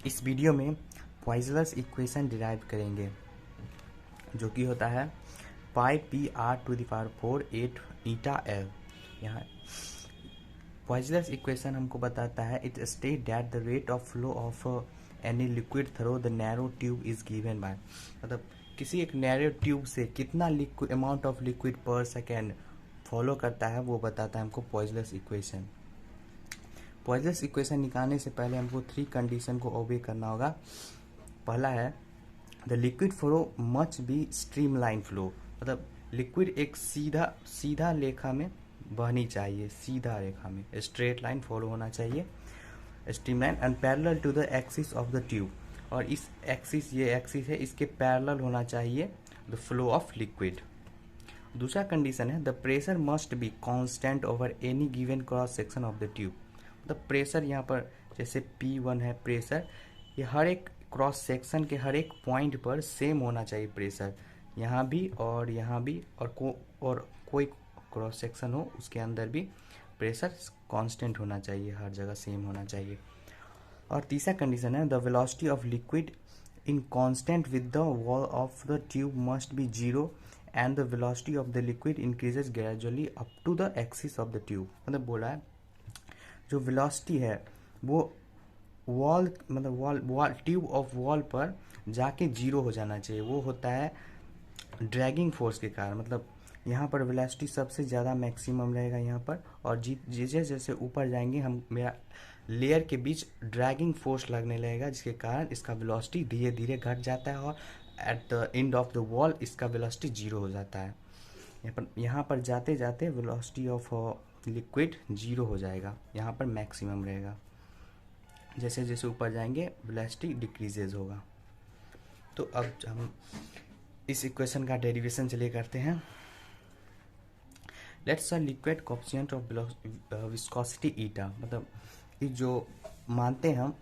इस वीडियो में poisonous equation derive करेंगे जो कि होता है pi P R to the power 4 8 eta L. यहाँ पॉइजनस इक्वेशन हमको बताता है it state that the rate of flow of any liquid through the narrow tube is given by, मतलब किसी एक नैरो ट्यूब से कितना liquid amount of liquid per second follow करता है वो बताता है हमको पॉइजनस इक्वेशन। पॉइजनस इक्वेशन निकालने से पहले हमको 3 कंडीशन को ओबे करना होगा। पहला है the liquid flow much B streamline flow, मतलब लिक्विड एक सीधा रेखा में बहनी चाहिए, सीधा रेखा में स्ट्रेट लाइन फॉलो होना चाहिए, streamline and parallel to the axis of the tube, और इस एक्सिस, ये एक्सिस है, इसके पैरेलल होना चाहिए द फ्लो ऑफ लिक्विड। दूसरा कंडीशन है the pressure must be constant over any given cross section of the tube, मतलब प्रेशर यहाँ पर जैसे P1 है प्रेशर, ये हर एक क्रॉस सेक्शन के हर एक पॉइंट पर सेम होना चाहिए प्रेशर, यहाँ भी और यहाँ भी, और कोई क्रॉस सेक्शन हो उसके अंदर भी प्रेशर कांस्टेंट होना चाहिए, हर जगह सेम होना चाहिए। और तीसरा कंडीशन है the velocity of liquid in contact with the wall of the tube must be zero and the velocity of the liquid increases gradually up to the axis of the tube, मतलब बोला है जो velocity है वो wall, मतलब wall tube of wall पर जाके zero हो जाना चाहिए, वो होता है ड्रैगिंग फोर्स के कारण, मतलब यहाँ पर वेलोसिटी सबसे ज़्यादा मैक्सिमम रहेगा यहाँ पर, और जैसे जैसे ऊपर जाएंगे हम मेरा लेयर के बीच ड्रैगिंग फोर्स लगने लगेगा जिसके कारण इसका वेलोसिटी धीरे धीरे घट जाता है और at the end of the wall इसका वेलोसिटी जीरो हो जाता है। यहाँ पर जाते जाते वेलोसिटी ऑफ लिक्विड जीरो हो जाएगा, यहाँ पर मैक्सिमम रहेगा, जैसे जैसे ऊपर जाएंगे वेलोसिटी डिक्रीजेज होगा। तो अब हम इस इक्वेशन का डेरिवेशन चलिए करते हैं। Let's a liquid coefficient of viscosity ईटा, मतलब ये जो मानते हैं हम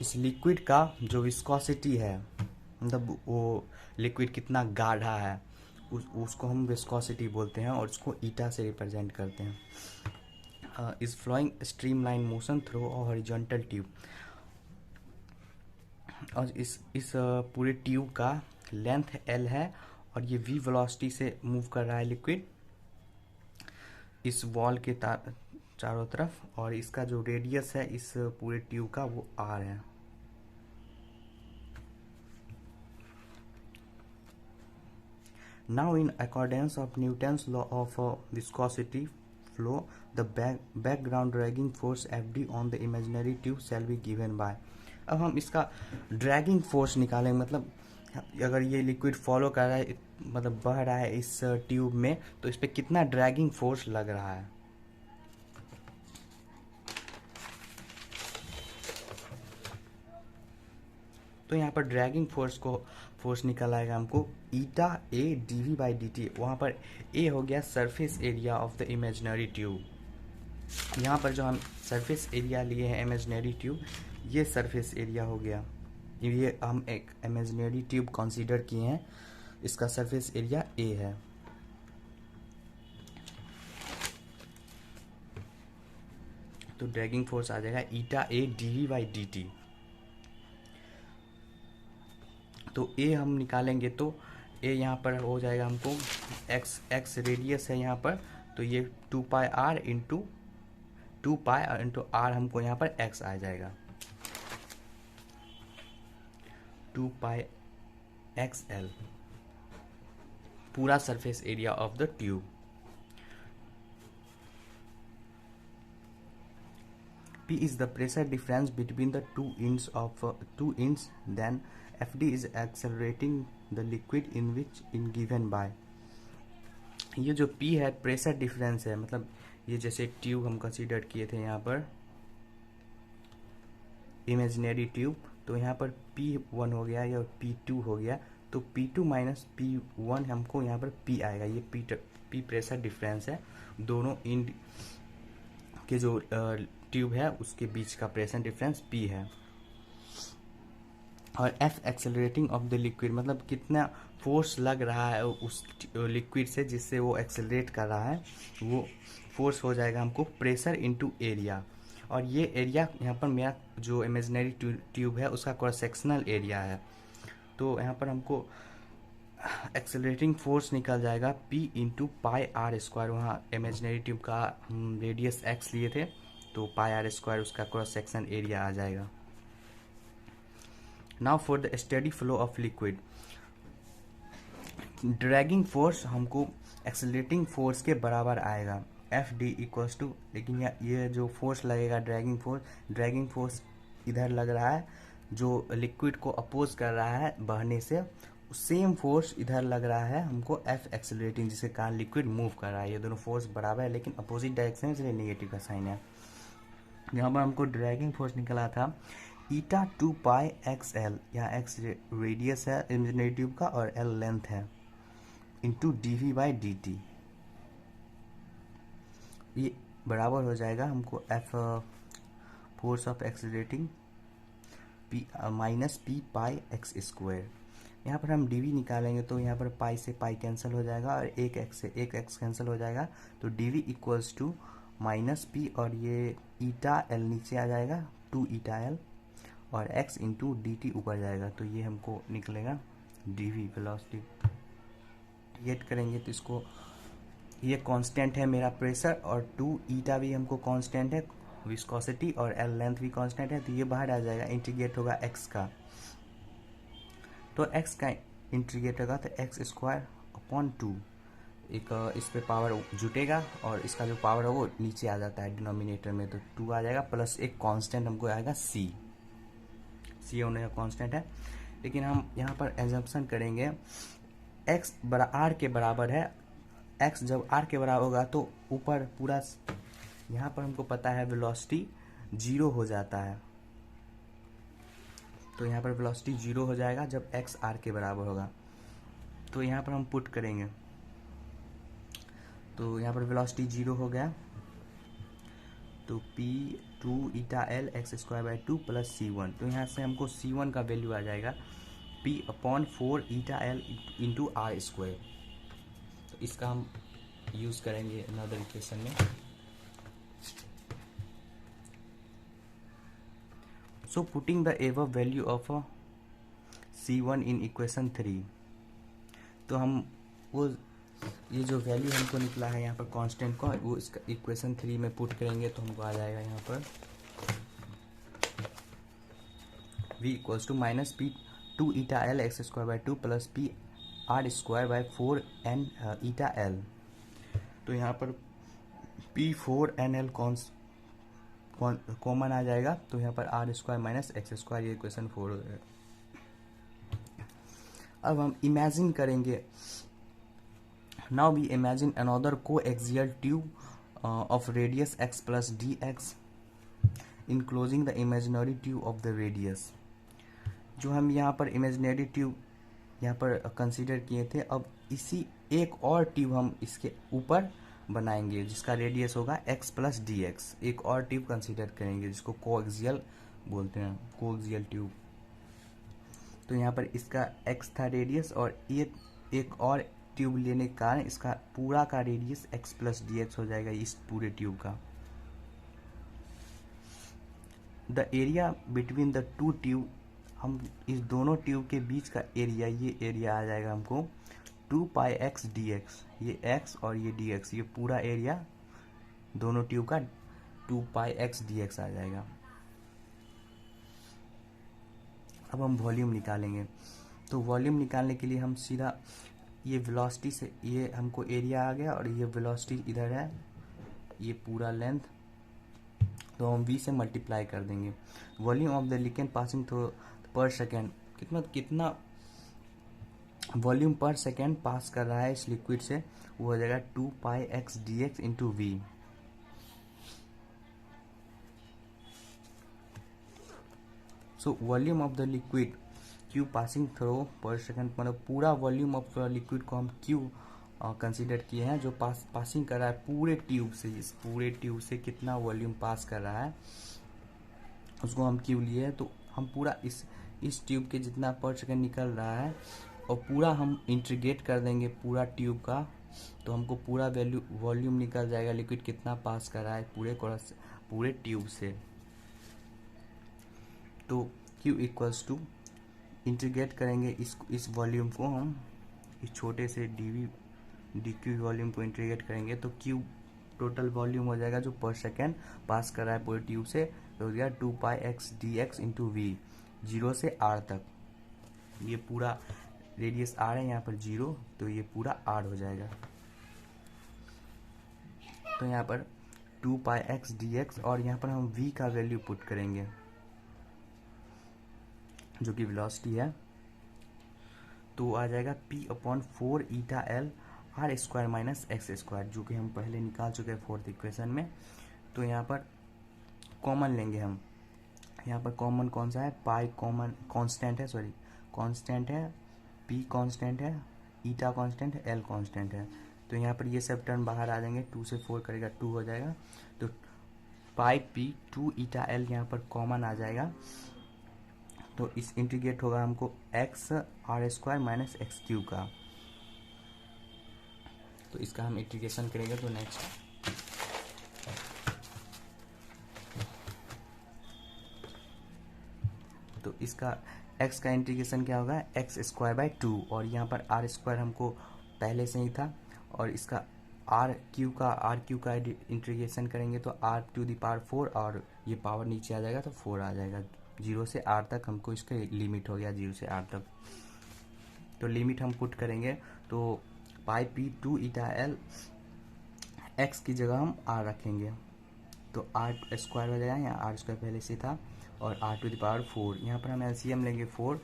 इस लिक्विड का जो विस्कोसिटी है, मतलब वो लिक्विड कितना गाढ़ा है उसको हम विस्कोसिटी बोलते हैं और उसको ईटा से रिप्रेजेंट करते हैं। Is flowing streamline motion through a horizontal tube, और इस पूरे ट्यूब का लेंथ L है और ये V वेलोसिटी से मूव कर रहा है लिक्विड इस वॉल के चारों तरफ, और इसका जो रेडियस है इस पूरे ट्यूब का वो R है। Now, in accordance of Newton's law of viscosity flow, the background dragging force Fd on the imaginary tube shall be given by। अब हम इसका ड्रैगिंग फोर्स निकालेंगे, मतलब अगर ये लिक्विड फॉलो कर रहा है, मतलब बह रहा है इस ट्यूब में, तो इस पर कितना ड्रैगिंग फोर्स लग रहा है। तो यहाँ पर ड्रैगिंग फोर्स निकल आएगा हमको eta A D we by D T, वहाँ पर ए हो गया surface area of the imaginary tube, यहाँ पर जो हम सरफेस एरिया लिए हैं इमेजिनरी ट्यूब, ये सरफेस एरिया हो गया, ये हम एक इमेजिनरी ट्यूब कंसीडर किए हैं, इसका सरफेस एरिया ए है। तो ड्रैगिंग फोर्स आ जाएगा eta A D we by D t. तो ए हम निकालेंगे तो ए यहाँ पर हो जाएगा हमको एक्स रेडियस है यहाँ पर, तो ये 2 pi r into 2 pi into r हमको यहाँ पर एक्स आ जाएगा, 2 पाई एक्स एल पूरा surface area of the tube. P is the pressure difference between the two ends, then Fd is accelerating the liquid in which in given by। ये जो P है pressure difference है, मतलब ये जैसे tube हम consider किए थे यहाँ पर इमेजिनरी ट्यूब, तो यहाँ पर P1 हो गया या P2 हो गया, तो P2 माइनस P1 हमको यहाँ पर P आएगा, ये P प्रेशर डिफरेंस है, दोनों एंड के जो ट्यूब है उसके बीच का प्रेशर डिफरेंस P है। और F accelerating of the liquid, मतलब कितना फोर्स लग रहा है उस लिक्विड से जिससे वो एक्सेलरेट कर रहा है, वो फोर्स हो जाएगा हमको प्रेशर इनटू एरिया, और ये एरिया यहाँ पर मेरा जो इमेजिनरी ट्यूब है उसका क्रॉस सेक्शनल एरिया है। तो यहाँ पर हमको एक्सेलरेटिंग फोर्स निकल जाएगा P into pi r square. वहाँ इमेजिनरी ट्यूब का हम रेडियस x लिए थे, तो पाई आर स्क्वायर उसका क्रॉस सेक्शन एरिया आ जाएगा। Now for the steady flow of liquid, dragging force हमको एक्सेलरेटिंग फोर्स के बराबर आएगा एफ डी इक्वल्स टू, लेकिन ये जो फोर्स लगेगा ड्रैगिंग फोर्स इधर लग रहा है, जो लिक्विड को अपोज कर रहा है बहने से, सेम फोर्स इधर लग रहा है हमको एफ एक्सेलरेटिंग, जिसके कारण लिक्विड मूव कर रहा है। ये दोनों फोर्स बराबर है लेकिन अपोजिट डायरेक्शन है, इसलिए नेगेटिव का साइन है। यहाँ पर हमको ड्रैगिंग फोर्स निकला था ईटा 2 पाई एक्स एल, यहाँ एक्स रेडियस है इमेजिनरी ट्यूब का और एल लेंथ है, into d we by D t. ये बराबर हो जाएगा हमको f force of accelerating p minus p pi x square. यहाँ पर हम डी वी निकालेंगे तो यहाँ पर पाई से पाई कैंसिल हो जाएगा और एक एक्स से एक एक्स कैंसिल हो जाएगा, तो d v equals to minus p और ये ईटा एल नीचे आ जाएगा 2 ईटा एल और एक्स इंटू डी टी ऊपर जाएगा, तो ये हमको निकलेगा डी वी वेलोसिटी। गेट करेंगे तो इसको, ये कांस्टेंट है मेरा प्रेशर और 2 ईटा भी हमको कांस्टेंट है विस्कोसिटी और एल लेंथ भी कांस्टेंट है, तो ये बाहर आ जाएगा। इंटीग्रेट होगा एक्स का, तो एक्स का इंटीग्रेट होगा तो एक्स स्क्वायर अपॉन 2, एक इस पे पावर जुटेगा और इसका जो पावर है वो नीचे आ जाता है डिनोमिनेटर में, तो 2 आ जाएगा प्लस एक कांस्टेंट हमको आएगा सी होने का कांस्टेंट है। लेकिन हम यहाँ पर एजम्पशन करेंगे x r के बराबर है, x जब r के बराबर होगा तो ऊपर पूरा, यहाँ पर हमको पता है वेलोसिटी 0 हो जाता है, तो यहाँ पर वेलोसिटी 0 हो जाएगा जब x r के बराबर होगा। तो यहाँ पर हम पुट करेंगे तो यहाँ पर वेलोसिटी 0 हो गया, तो p 2 eta l x square by 2 plus C1, तो यहाँ से हमको C1 का वैल्यू आ जाएगा P upon 4 eta l into r square. तो इसका हम यूज़ करेंगे अनदर इक्वेशन में। So putting the ever value of C1 in equation 3, तो हम वो ये जो वैल्यू हमको निकला है यहाँ पर कांस्टेंट का, वो इसका इक्वेशन 3 में पुट करेंगे तो हमको आ जाएगा यहाँ पर v equals to minus p 2 eta l x square by 2 plus p r square by 4 n eta l. तो यहाँ पर पी 4 एन एल कॉमन आ जाएगा, तो यहाँ पर r square minus x square, ये इक्वेशन 4 हो जाएगा। अब हम इमेजिन करेंगे, now we imagine another coaxial tube of radius x plus d x enclosing the imaginary tube of the radius. जो हम यहाँ पर इमेजिनरी ट्यूब यहाँ पर कंसीडर किए थे, अब इसी एक और ट्यूब हम इसके ऊपर बनाएंगे जिसका रेडियस होगा x प्लस डी एक्स। एक और ट्यूब कंसीडर करेंगे जिसको कोएक्सियल बोलते हैं, कोएक्सियल ट्यूब। तो यहाँ पर इसका x था रेडियस और ये एक और ट्यूब लेने के कारण इसका पूरा का radius x plus d x हो जाएगा इस पूरे ट्यूब का। The area between the two tube, हम इस दोनों ट्यूब के बीच का एरिया, ये एरिया आ जाएगा हमको 2 पाई एक्स डी एक्स, ये x और ये डी एक्स, ये पूरा एरिया दोनों ट्यूब का 2 पाई एक्स डी एक्स आ जाएगा। अब हम वॉल्यूम निकालेंगे, तो वॉल्यूम निकालने के लिए हम सीधा ये वेलोसिटी से, ये हमको एरिया आ गया और ये वेलोसिटी इधर है, ये पूरा लेंथ, तो हम v से मल्टीप्लाई कर देंगे। Volume of the liquid passing through per second, कितना वॉल्यूम पर सेकेंड पास कर रहा है इस लिक्विड से, वो हो जाएगा 2 pi x d x into v. So volume of the liquid Q passing through per second, मतलब पूरा वॉल्यूम ऑफ लिक्विड को हम क्यू कंसीडर किए हैं, जो पासिंग कर रहा है पूरे ट्यूब से, इस पूरे ट्यूब से कितना वॉल्यूम पास कर रहा है उसको हम क्यू लिए हैं। तो हम पूरा इस ट्यूब के जितना पर सेकेंड निकल रहा है और पूरा हम इंटीग्रेट कर देंगे पूरा ट्यूब का, तो हमको पूरा वॉल्यूम निकल जाएगा, लिक्विड कितना पास कर रहा है पूरे ट्यूब से। तो Q इक्वल्स टू, इंटीग्रेट करेंगे इस वॉल्यूम को हम, इस छोटे से डी क्यू वॉल्यूम को इंटीग्रेट करेंगे तो Q टोटल वॉल्यूम हो जाएगा जो पर सेकेंड पास कर रहा है पूरे ट्यूब से, तो हो गया 2πx dx इंटू वी, 0 से r तक। ये पूरा रेडियस r है, यहाँ पर 0, तो ये पूरा r हो जाएगा। तो यहाँ पर 2πx dx, और यहाँ पर हम v का वैल्यू पुट करेंगे जो कि वेलोसिटी है, तो आ जाएगा p/4 eta L R square minus x square, जो कि हम पहले निकाल चुके हैं फोर्थ इक्वेशन में। तो यहाँ पर कॉमन लेंगे हम, यहाँ पर कॉमन कौन सा है, पाई कॉमन कांस्टेंट है, सॉरी कांस्टेंट है, p कांस्टेंट है, ईटा कांस्टेंट है, l कांस्टेंट है। तो यहाँ पर ये सब टर्म बाहर आ जाएंगे, 2 से 4 करेगा 2 हो जाएगा, तो पाई p 2 ईटा l यहाँ पर कॉमन आ जाएगा। तो इस इंटीग्रेट होगा हमको x r square minus x cube का, तो इसका हम इंटीग्रेशन करेंगे। तो नेक्स्ट तो इसका x का इंटीग्रेशन क्या होगा, एक्स स्क्वायर बाई 2, और यहाँ पर आर स्क्वायर हमको पहले से ही था, और इसका आर क्यू का इंटीग्रेशन करेंगे तो r टू द पावर 4, और ये पावर नीचे आ जाएगा तो 4 आ जाएगा। 0 से r तक हमको इसका लिमिट हो गया, 0 से r तक। तो लिमिट हम पुट करेंगे, तो पाई p 2 ईटा l, x की जगह हम r रखेंगे, तो r स्क्वायर हो जाएगा, यहाँ r स्क्वायर पहले से था, और r टू द पावर 4, यहाँ पर हम एलसीएम लेंगे 4,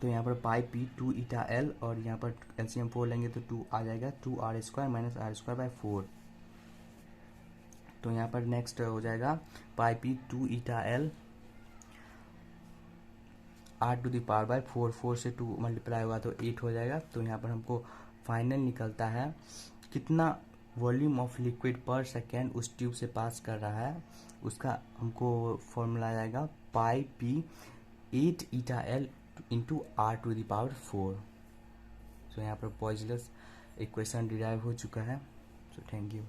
तो यहाँ पर पाई p 2 ईटा l, और यहाँ पर एलसीएम 4 लेंगे तो 2 आ जाएगा, 2r square minus r square by 4। तो यहाँ पर नेक्स्ट हो जाएगा pi p 2 eta l r to the power by 4, 4 से 2 मल्टीप्लाई होगा तो 8 हो जाएगा। तो यहाँ पर हमको फाइनल निकलता है कितना volume of liquid per second उस ट्यूब से पास कर रहा है, उसका हमको फॉर्मूला आ जाएगा pi p 8 eta l into r to the power 4। तो यहाँ पर पॉइजनस इक्वेशन डिराइव हो चुका है। So thank you.